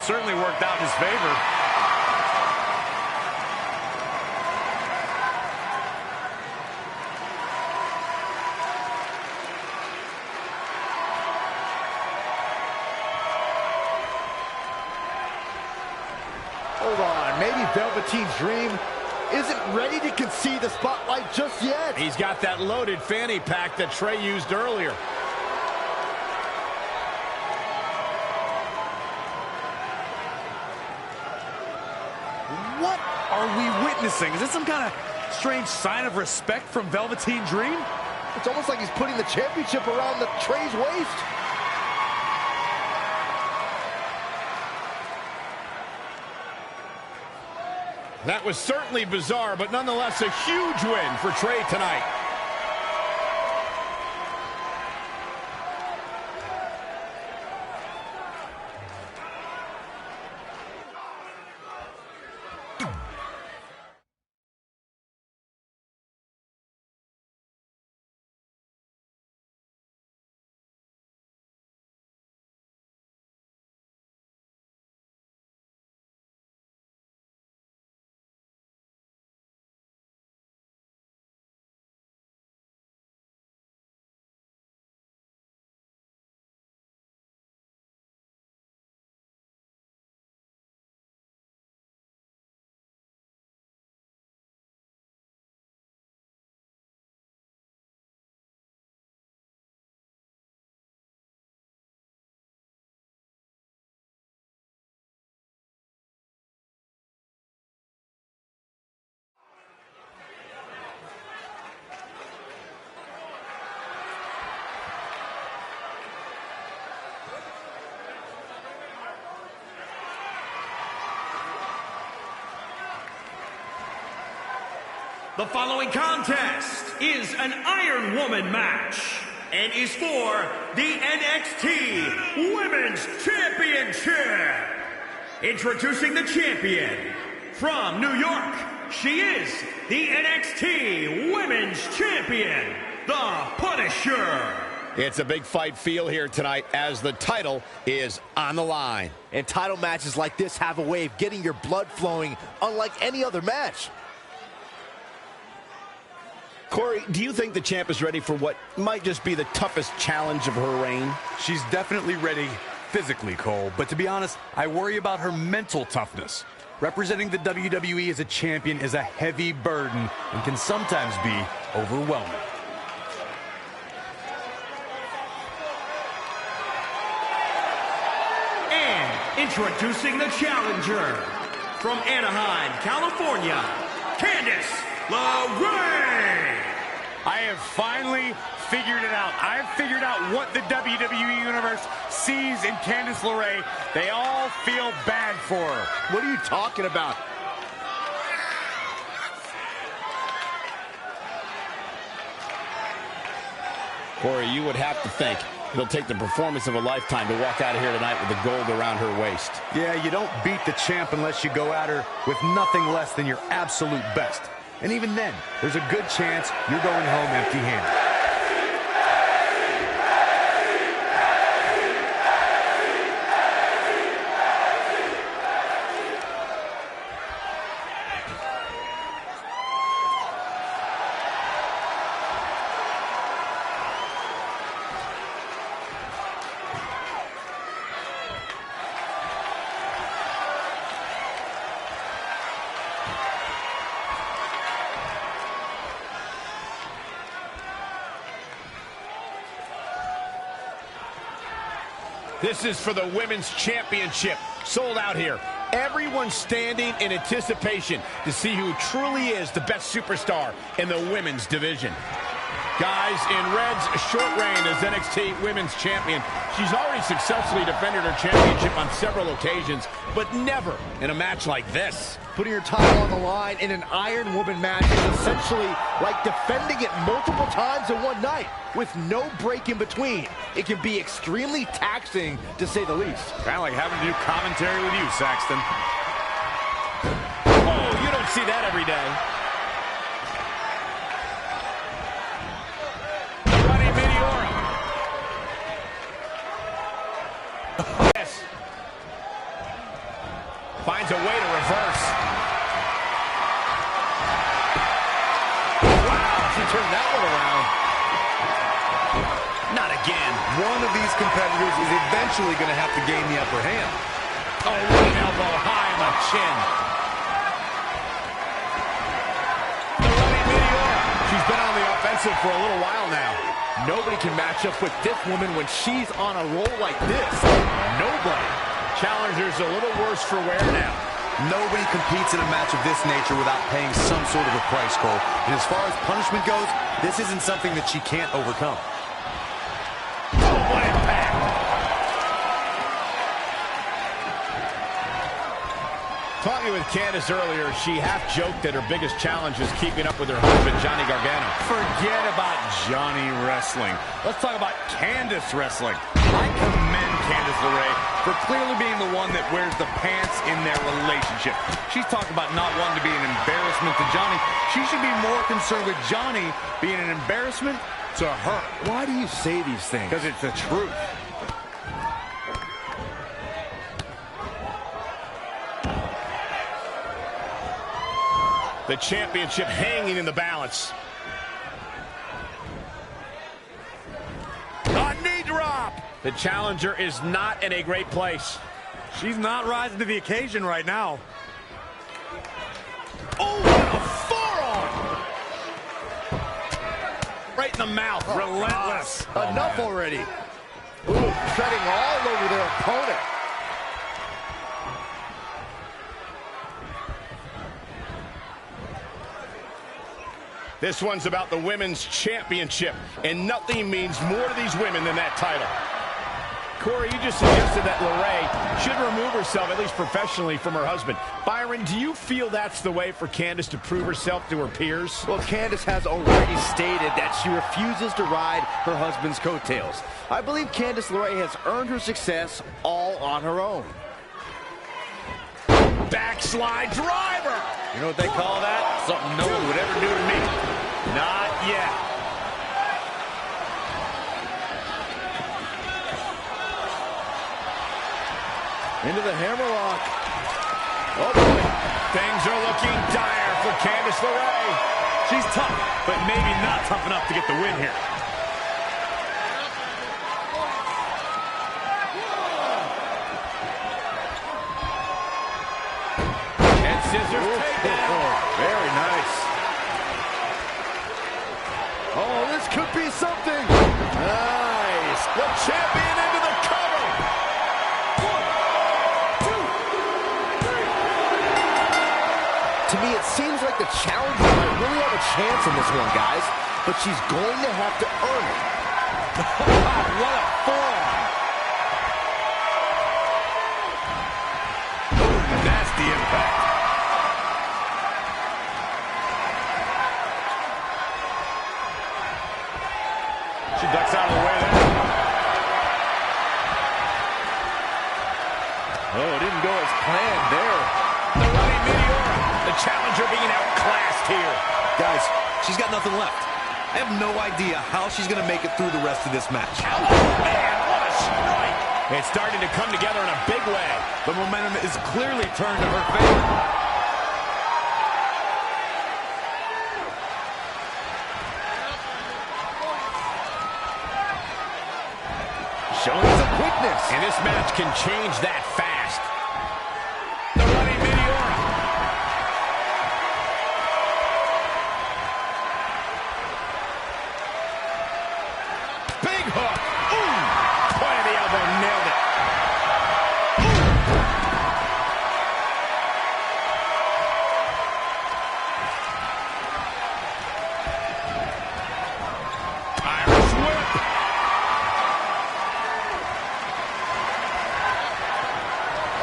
Certainly worked out in his favor. Hold on, maybe Velveteen's Dream isn't ready to concede the spotlight just yet. He's got that loaded fanny pack that Trey used earlier. What are we witnessing? Is this some kind of strange sign of respect from Velveteen Dream? It's almost like he's putting the championship around the Trey's waist. That was certainly bizarre, but nonetheless a huge win for Trey tonight. The following contest is an Iron Woman match and is for the NXT Women's Championship. Introducing the champion from New York, she is the NXT Women's Champion, the Punisher. It's a big fight feel here tonight as the title is on the line. And title matches like this have a way of getting your blood flowing unlike any other match. Corey, do you think the champ is ready for what might just be the toughest challenge of her reign? She's definitely ready physically, Cole, but to be honest, I worry about her mental toughness. Representing the WWE as a champion is a heavy burden and can sometimes be overwhelming. And introducing the challenger from Anaheim, California, Candice LeRae. I have finally figured it out. I've figured out what the WWE Universe sees in Candice LeRae. They all feel bad for her. What are you talking about? Corey, you would have to think it'll take the performance of a lifetime to walk out of here tonight with the gold around her waist. Yeah, you don't beat the champ unless you go at her with nothing less than your absolute best. And even then, there's a good chance you're going home empty-handed. This is for the Women's Championship. Sold out here. Everyone's standing in anticipation to see who truly is the best superstar in the women's division. Guys, in Red's short reign as NXT Women's Champion, she's already successfully defended her championship on several occasions, but never in a match like this. Putting your title on the line in an Iron Woman match is essentially like defending it multiple times in one night with no break in between. It can be extremely taxing, to say the least. Kind of like having to do commentary with you, Saxton. Oh, you don't see that every day. Running Meteora. Yes. Finds a way to reverse. Wow, she turned that one around. Not again. One of these competitors is eventually going to have to gain the upper hand. Oh, right elbow high on the chin. The running meteor. She's been on the offensive for a little while now. Nobody can match up with this woman when she's on a roll like this. Nobody. Challenger's a little worse for wear now. Nobody competes in a match of this nature without paying some sort of a price, Cole. And as far as punishment goes, this isn't something that she can't overcome. Oh, what impact! Talking with Candice earlier, she half-joked that her biggest challenge is keeping up with her husband, Johnny Gargano. Forget about Johnny wrestling. Let's talk about Candice wrestling. I commend Candice LeRae for clearly being the one that wears the pants in their relationship. She's talking about not wanting to be an embarrassment to Johnny. She should be more concerned with Johnny being an embarrassment to her. Why do you say these things? Because it's the truth. The championship hanging in the balance. A knee drop! The challenger is not in a great place. She's not rising to the occasion right now. Oh, what a forearm! Right in the mouth. Relentless. Enough already. Ooh, treading all over their opponent. This one's about the women's championship, and nothing means more to these women than that title. Corey, you just suggested that LeRae should remove herself, at least professionally, from her husband. Byron, do you feel that's the way for Candice to prove herself to her peers? Well, Candice has already stated that she refuses to ride her husband's coattails. I believe Candice LeRae has earned her success all on her own. Backslide driver! You know what they call that? Something no one would ever do to me. Not yet. Into the hammerlock. Oh, boy. Things are looking dire for Candice LeRae. She's tough, but maybe not tough enough to get the win here. Scissors takedown. Very nice. Oh, this could be something. Nice. The champion into the cover. 1, 2, 3. To me, it seems like the challenger might really have a chance in this one, guys. But she's going to have to earn it. What a forearm. Nasty impact. She ducks out of the way there. Oh, it didn't go as planned there. The running meteor. The challenger being outclassed here. Guys, she's got nothing left. I have no idea how she's going to make it through the rest of this match. Oh, man, what a strike. It's starting to come together in a big way. The momentum is clearly turned to her favor. Showing some quickness. And this match can change that fast. The running meteor. Big hook. Ooh. Point of the elbow. Nailed it. Irish whip.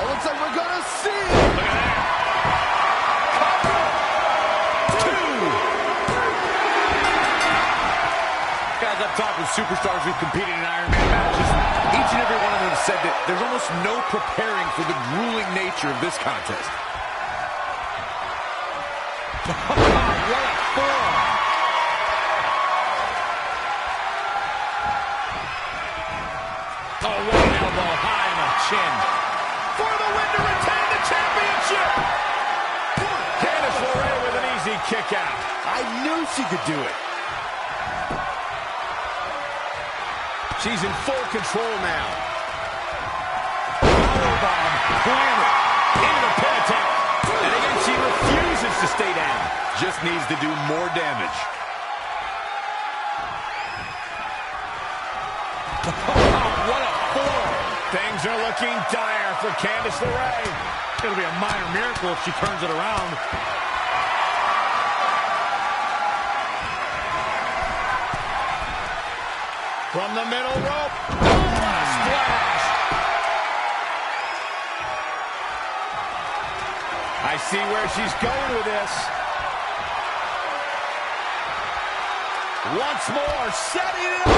Looks like we're gonna see. Look at that. Cover. 2. Guys, I've talked with superstars who've competed in Iron Man matches. Each and every one of them said that there's almost no preparing for the grueling nature of this contest. What a forearm. Oh, what an elbow high on the chin. For the win to retain the championship. she could do it. She's in full control now. Powerbomb planted Into the pin attempt. And again, she refuses to stay down. Just needs to do more damage. What a form. Things are looking dire for Candice LeRae. It'll be a minor miracle if she turns it around. From the middle rope. Oh, splash. I see where she's going with this. Once more, setting it up.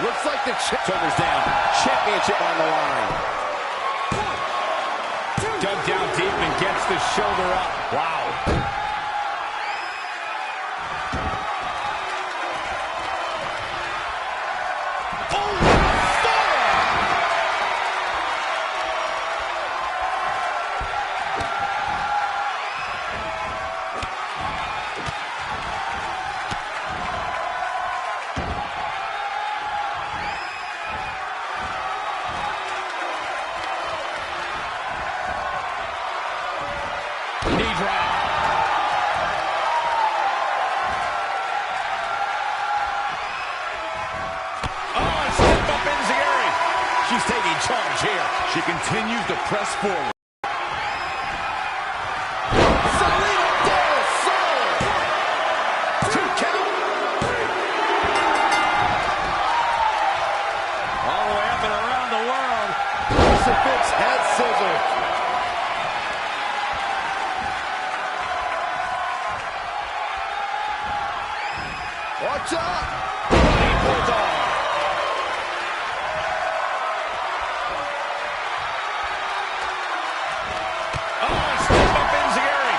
Looks like the Shoulders down. Championship on the line. Dug down deep and gets the shoulder up. Wow. Knee drop. Oh, and step up Enziguri. She's taking charge here. She continues to press forward. All the way up and around the world. crucifix head scissors. Watch out! Running bulldog. Oh, step up Enziguri.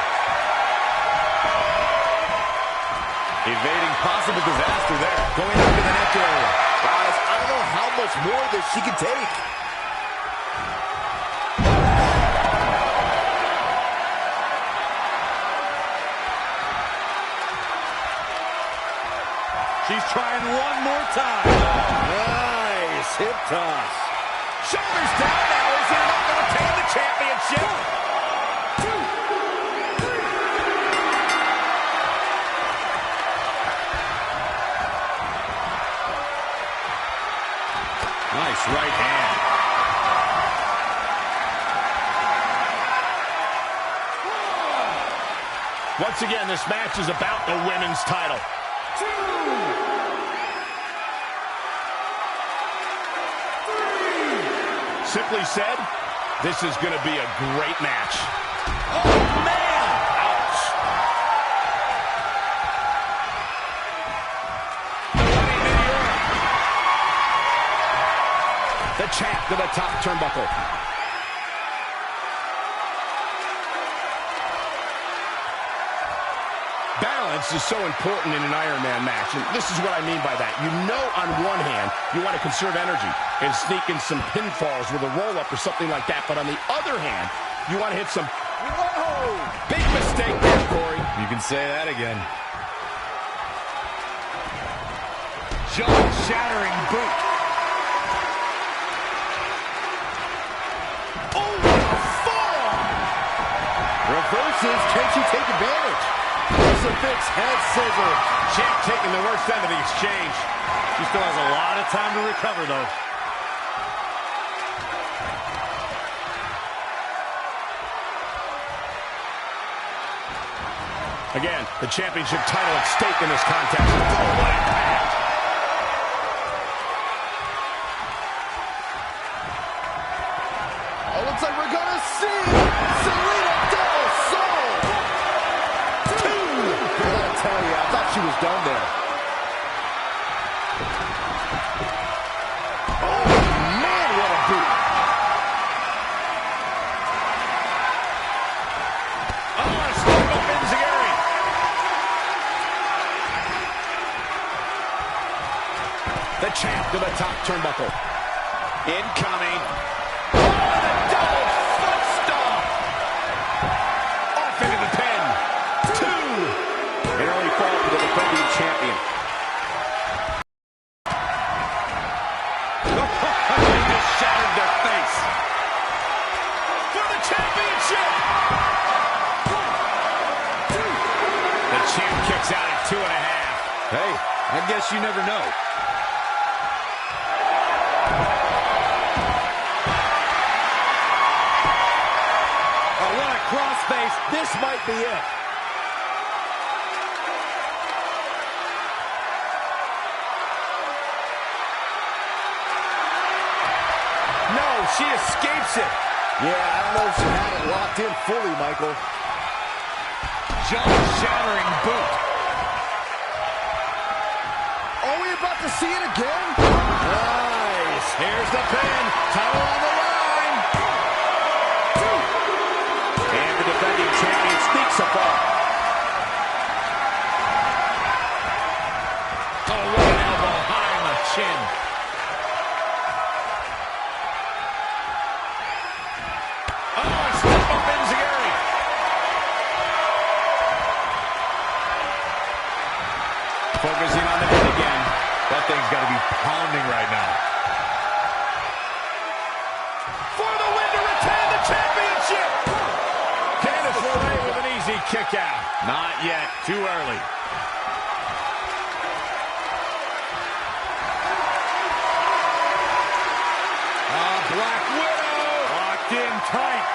Evading possible disaster there. Going up to the neck area. Guys, I don't know how much more of this she can take. She's trying one more time. Nice hip toss. Shoulders down now. Is it enough to retain the championship? Nice right hand. Once again, this match is about the women's title. Simply said, this is going to be a great match. Oh, man! Ouch. The champ to the top turnbuckle. Balance is so important in an Iron Man match, and this is what I mean by that. You know, on one hand, you want to conserve energy and sneak in some pinfalls with a roll-up or something like that, but on the other hand, you want to hit some... Whoa! Big mistake there, Corey. You can say that again. Jaw-shattering boot. Oh, forearm! Reverses. Can she take advantage? Crucifix head scissors. Champ taking the worst end of the exchange. She still has a lot of time to recover, though. Again, the championship title at stake in this contest. Oh, what impact! Oh, looks like we're gonna see Selena Del Sol. I gotta tell you, I thought she was done there. Oh, man, what a boot. Oh, a step up Enziguri. The champ to the top turnbuckle. Incoming. Oh, the double foot stomp. Off into the pin. 2. An early fall for the defending championship! The champ kicks out at 2.5. Hey, I guess you never know. Oh, what a crossface. This might be it. No, she escapes it. Yeah, I don't know if she had it locked in fully, Michael. Jaw-shattering boot. Are we about to see it again? Nice. Here's the pin. Title on the line. And the defending champion sneaks a fall. Oh, what an elbow high on the chin. Oh, step up Enziguri. Focusing on the head again. That thing's got to be pounding right now. For the win to retain the championship. Candice LeRae with an easy kick out. Not yet. Too early. Black Widow. Locked in tight.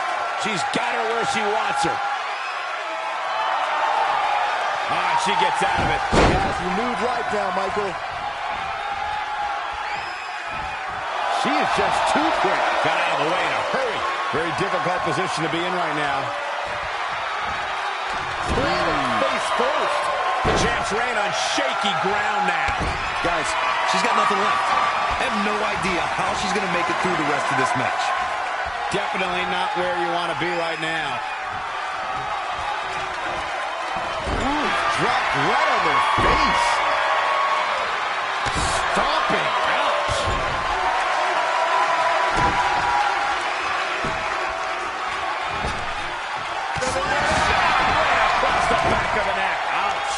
She's got her where she wants her. She gets out of it. She has renewed life now, Michael. She is just too quick. Got out of the way in a hurry. Very difficult position to be in right now. Face first. The champ's reign on shaky ground now. Guys, she's got nothing left. I have no idea how she's going to make it through the rest of this match. Definitely not where you want to be right now. Ooh, dropped right on their face. Stomping. Ouch. Right across the back of the neck. Ouch.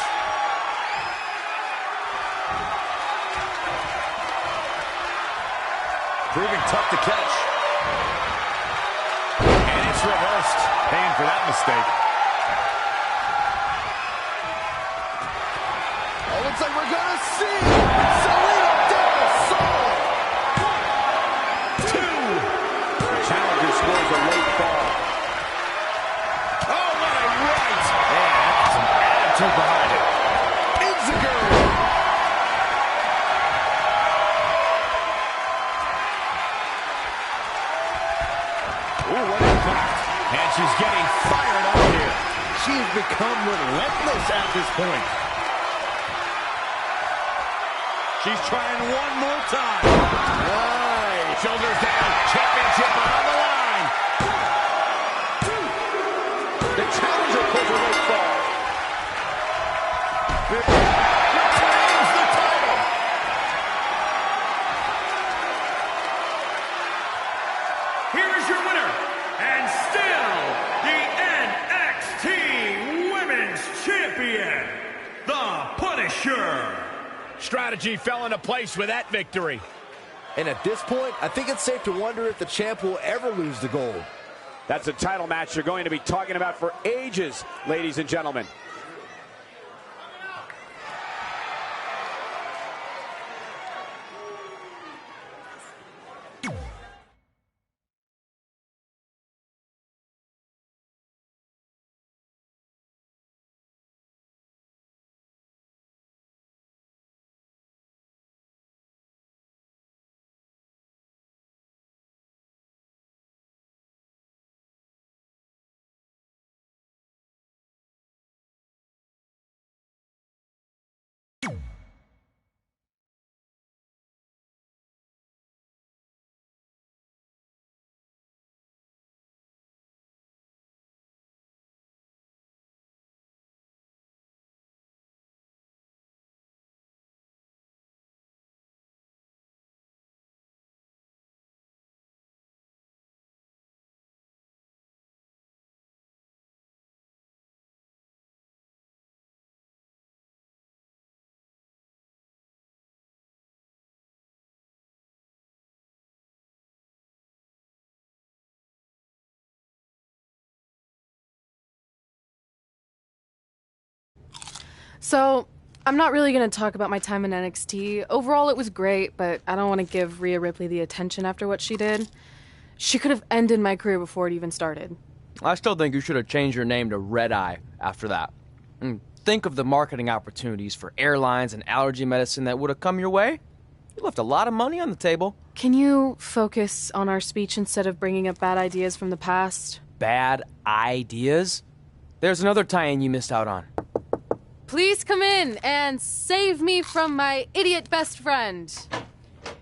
Proving tough to catch. And it's reversed. Paying for that mistake. Oh, looks like we're gonna see Selena Del Sol. 1, 2. Challenger scores a late fall. Oh, what a right. Man, that's some attitude behind it. Enziguri. Ooh, what impact. And she's getting fired up here. She's become relentless at this point. She's trying one more time. Nice. Shoulders down. Championship on the line. The challenger pulls a late fall. Retains the title. Here is your winner, and still the NXT Women's Champion, The Punisher. Strategy fell into place with that victory. And at this point, I think it's safe to wonder if the champ will ever lose the gold. That's a title match you're going to be talking about for ages, ladies and gentlemen. So, I'm not really going to talk about my time in NXT. Overall, it was great, but I don't want to give Rhea Ripley the attention after what she did. She could have ended my career before it even started. I still think you should have changed your name to Red Eye after that. And think of the marketing opportunities for airlines and allergy medicine that would have come your way. You left a lot of money on the table. Can you focus on our speech instead of bringing up bad ideas from the past? Bad ideas? There's another tie-in you missed out on. Please come in and save me from my idiot best friend.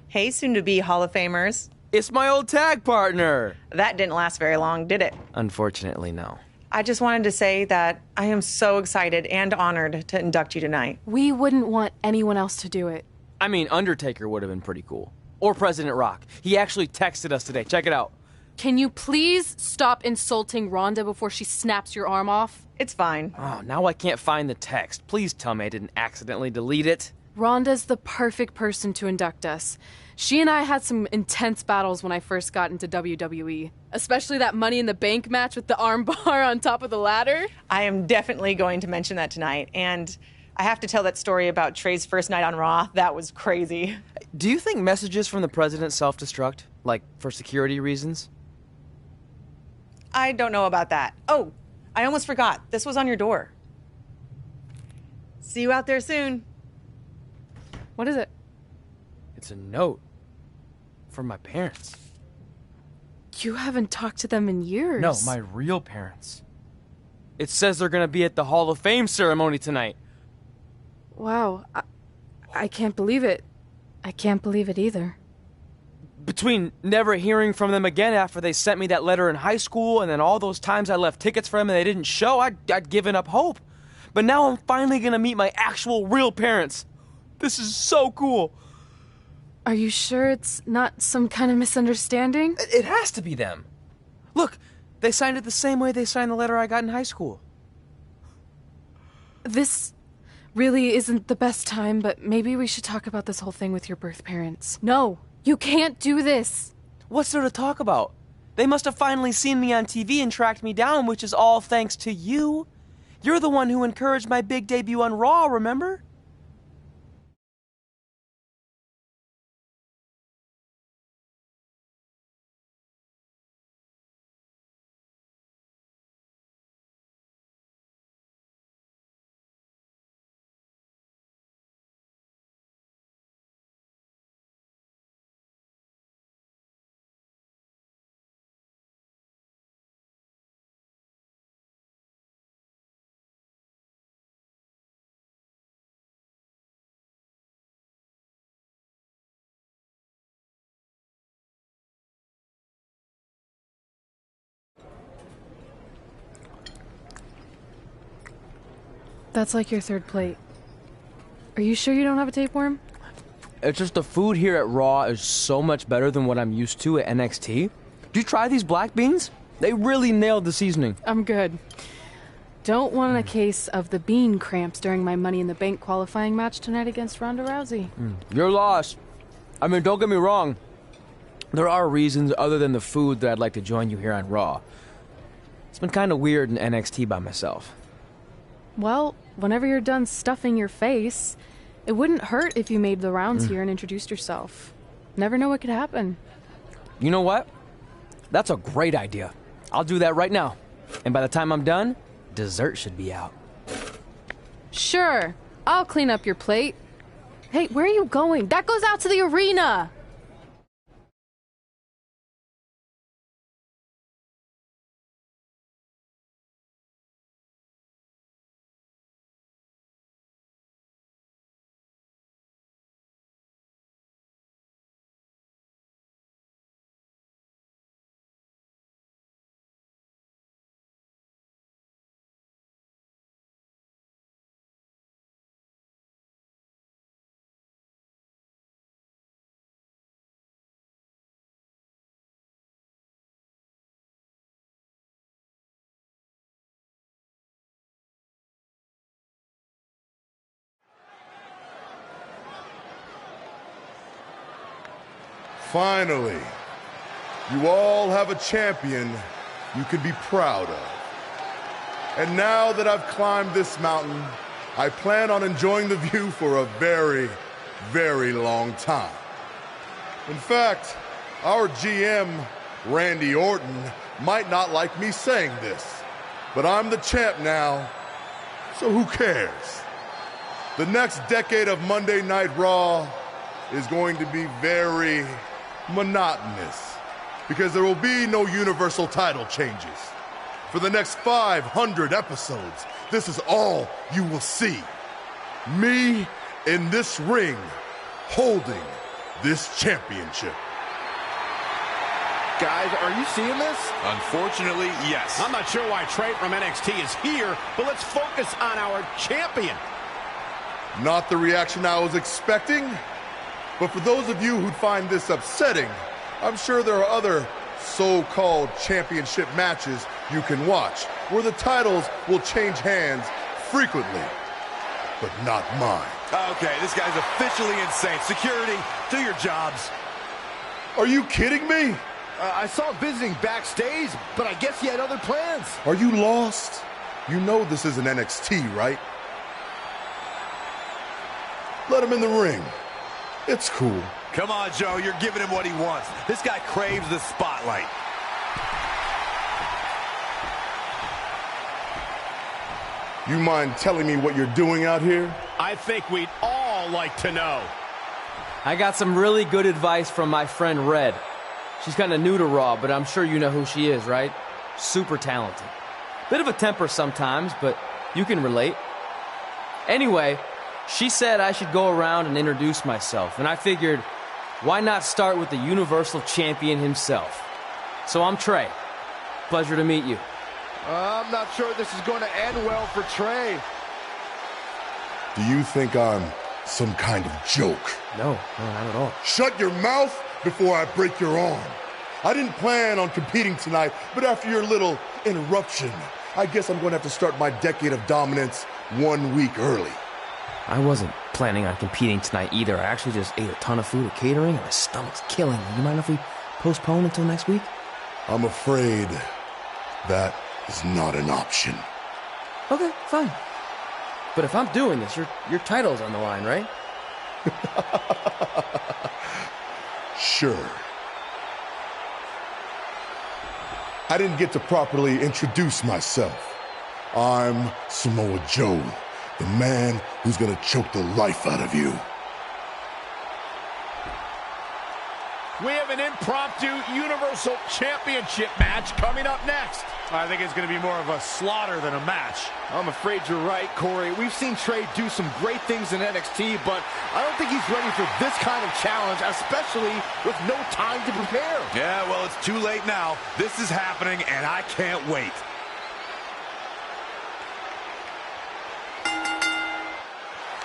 Hey, soon-to-be Hall of Famers. It's my old tag partner. That didn't last very long, did it? Unfortunately, no. I just wanted to say that I am so excited and honored to induct you tonight. We wouldn't want anyone else to do it. I mean, Undertaker would have been pretty cool. Or President Rock. He actually texted us today. Check it out. Can you please stop insulting Rhonda before she snaps your arm off? It's fine. Oh, now I can't find the text. Please tell me I didn't accidentally delete it. Rhonda's the perfect person to induct us. She and I had some intense battles when I first got into WWE. Especially that Money in the Bank match with the arm bar on top of the ladder. I am definitely going to mention that tonight. And I have to tell that story about Trey's first night on Raw. That was crazy. Do you think messages from the president self-destruct? Like, for security reasons? I don't know about that. Oh, I almost forgot. This was on your door. See you out there soon. What is it? It's a note. From my parents. You haven't talked to them in years. No, my real parents. It says they're gonna be at the Hall of Fame ceremony tonight. Wow. I can't believe it. I can't believe it either. Between never hearing from them again after they sent me that letter in high school and then all those times I left tickets for them and they didn't show, I'd given up hope. But now I'm finally gonna meet my actual real parents. This is so cool. Are you sure it's not some kind of misunderstanding? It has to be them. Look, they signed it the same way they signed the letter I got in high school. This really isn't the best time, but maybe we should talk about this whole thing with your birth parents. No, you can't do this. What's there to talk about? They must have finally seen me on TV and tracked me down, which is all thanks to you. You're the one who encouraged my big debut on Raw, remember? That's like your third plate. Are you sure you don't have a tapeworm? It's just the food here at Raw is so much better than what I'm used to at NXT. Do you try these black beans? They really nailed the seasoning. I'm good. Don't want a case of the bean cramps during my Money in the Bank qualifying match tonight against Ronda Rousey. Your loss. I mean, don't get me wrong. There are reasons other than the food that I'd like to join you here on Raw. It's been kind of weird in NXT by myself. Well, whenever you're done stuffing your face, it wouldn't hurt if you made the rounds here and introduced yourself. Never know what could happen. You know what? That's a great idea. I'll do that right now. And by the time I'm done, dessert should be out. Sure. I'll clean up your plate. Hey, where are you going? That goes out to the arena! Finally, you all have a champion you can be proud of. And now that I've climbed this mountain, I plan on enjoying the view for a very, very long time. In fact, our GM, Randy Orton, might not like me saying this, but I'm the champ now, so who cares? The next decade of Monday Night Raw is going to be very monotonous because there will be no universal title changes. For the next 500 episodes, this is all you will see. Me in this ring holding this championship. Guys, are you seeing this? Unfortunately, yes. I'm not sure why Trey from NXT is here, but let's focus on our champion. Not the reaction I was expecting, but for those of you who'd find this upsetting, I'm sure there are other so-called championship matches you can watch where the titles will change hands frequently, but not mine. Okay, this guy's officially insane. Security, do your jobs. Are you kidding me? I saw him visiting backstage, but I guess he had other plans. Are you lost? You know this isn't NXT, right? Let him in the ring. It's cool. Come on, Joe, you're giving him what he wants. This guy craves the spotlight. You mind telling me what you're doing out here? I think we'd all like to know. I got some really good advice from my friend Red. She's kind of new to Raw, but I'm sure you know who she is, right? Super talented. Bit of a temper sometimes, but you can relate. Anyway, she said I should go around and introduce myself, and I figured, why not start with the Universal Champion himself? So I'm Trey. Pleasure to meet you. I'm not sure this is going to end well for Trey. Do you think I'm some kind of joke? No, not at all. Shut your mouth before I break your arm. I didn't plan on competing tonight, but after your little interruption, I guess I'm going to have to start my decade of dominance 1 week early. I wasn't planning on competing tonight either. I actually just ate a ton of food at catering, and my stomach's killing me. You mind if we postpone until next week? I'm afraid that is not an option. Okay, fine. But if I'm doing this, your title's on the line, right? Sure. I didn't get to properly introduce myself. I'm Samoa Joe, the man who's gonna choke the life out of you. We have an impromptu Universal Championship match coming up next. I think it's going to be more of a slaughter than a match. I'm afraid you're right, Corey. We've seen Trey do some great things in NXT, but I don't think he's ready for this kind of challenge, especially with no time to prepare. Yeah, well, it's too late now. This is happening, and I can't wait.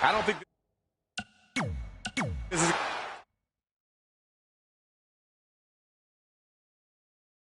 I don't think...